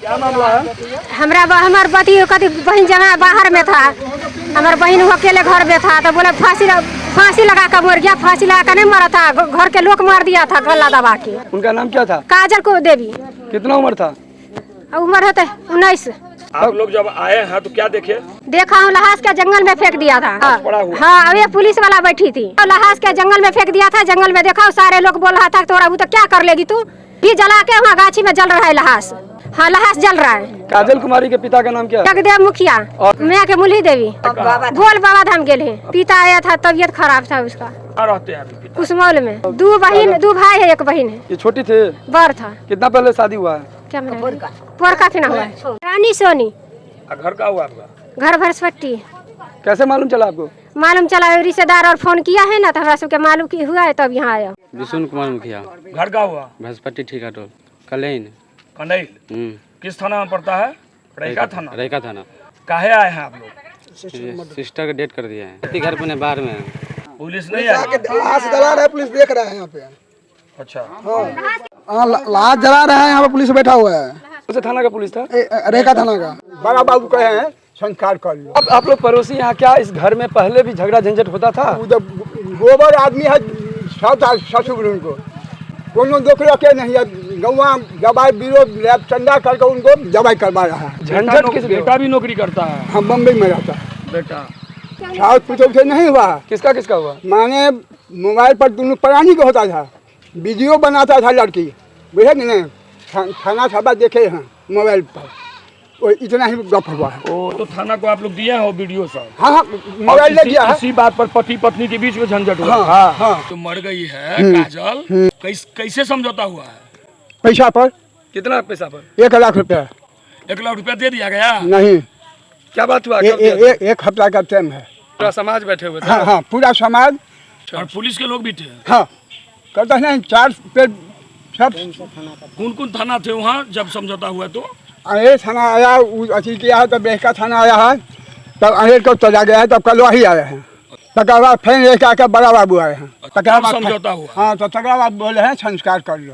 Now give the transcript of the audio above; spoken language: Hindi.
क्या मामला है? हमार पति बहन जमा बाहर में था, हमारे बहन अकेले घर में था, तो बोले फांसी लगा कर मर गया। फांसी लगा कर नहीं मरा था, घर के लोग मार दिया था गला दबा के। उनका नाम क्या था? काजल को देवी। कितना उम्र था? उम्र होते 19। आप लोग जब आए हैं तो क्या देखे? देखा हूँ लहास के जंगल में फेंक दिया था। हाँ, अब एक पुलिस वाला बैठी थी, लहास के जंगल में फेंक दिया था। जंगल में देखा सारे लोग बोल रहा था तोड़ा तो क्या कर लेगी तू, भी जला के वहाँ गाछी में जल रहा है लहास। हाँ, लहास जल रहा है। काजल कुमारी के पिता का नाम क्या है? जगदेव मुखिया और मैं के मुरली देवी। बोल बाबा धाम गेले। पिता आया था, तबीयत खराब था उसका। रहते हैं कुसमौल में। दो भाई है, एक बहन है। ये छोटी थे? बर था। कितना पहले शादी हुआ है? क्या पोरका फिना हुआ है। रानी सोनी। घर का हुआ आपका? घर भरसपट्टी। कैसे मालूम चला आपको? मालूम चला, रिश्तेदार और फोन किया है ना, तो हमरा सबके मालूम की हुआ है, तब यहाँ आया। विष्णु कुमार मुखिया। घर का हुआ? भरसपट्टी ठीका टोल कलेन। कनैल। किस थाना में पड़ता है? रैका थाना। रैका थाना। काहे आए हैं आप लोग? सिस्टर का डेट कर दिया है, घर पे बाहर में। पुलिस नहीं आई? लाश जला रहा है, पुलिस देख रहा है यहाँ पे। अच्छा। हाँ, लाश जला रहा है, यहाँ पे पुलिस बैठा हुआ है। उसे थाना का पुलिस था? रेखा थाना का। बड़ा बाबू कहे हैं संस्कार कर लो। अब आप लोग पड़ोसी यहाँ, क्या इस घर में पहले भी झगड़ा झंझट होता था? उधर गोबर आदमी है, ससुर उनको कोनो दुख रखे नहीं है। गौवा दवाई विरोध लैब चंदा करके उनको दवाई करवा रहा है। झंझट किस? बेटा भी नौकरी करता है? हम बम्बई में रहता है बेटा। साउथ पुतौह से नहीं हुआ। किसका हुआ? माने मोबाइल पर दोनों प्राणी का होता था, वीडियो बनाता था लड़की, बुझे नहीं? थाना सभा देखे हैं मोबाइल पर, वो इतना ही गप हुआ है। ओ, तो थाना को आप लोग दिए हैं वो वीडियो सब? हाँ, मोबाइल ले दिया है। इसी बात पर पति पत्नी के बीच में झंझट हुआ। हाँ, हाँ। तो मर गई है काजल, कैसे समझौता हुआ है? पैसा पर। कितना पैसा पर? 1 लाख रुपया। 1 लाख रुपया दे दिया गया? नहीं, क्या बात हुआ? एक हफ्ता का टाइम है। पूरा समाज बैठे हुए थे? हाँ हाँ, पूरा समाज और पुलिस के लोग भी थे? हाँ, कहता नहीं 4 पे सब। कौन थाना थे वहाँ जब समझौता हुआ? तो अरे थाना आया, अथी किया है, तब बेहका थाना आया है, तब अनिल को चला गया है, तब कलवाही आए हैं, तकर बाद फिर एक आकर बड़ा बाबू आए हैं, तकर बाद समझौता हुआ। हाँ, तो तकर बाद बोले हैं संस्कार कर लो।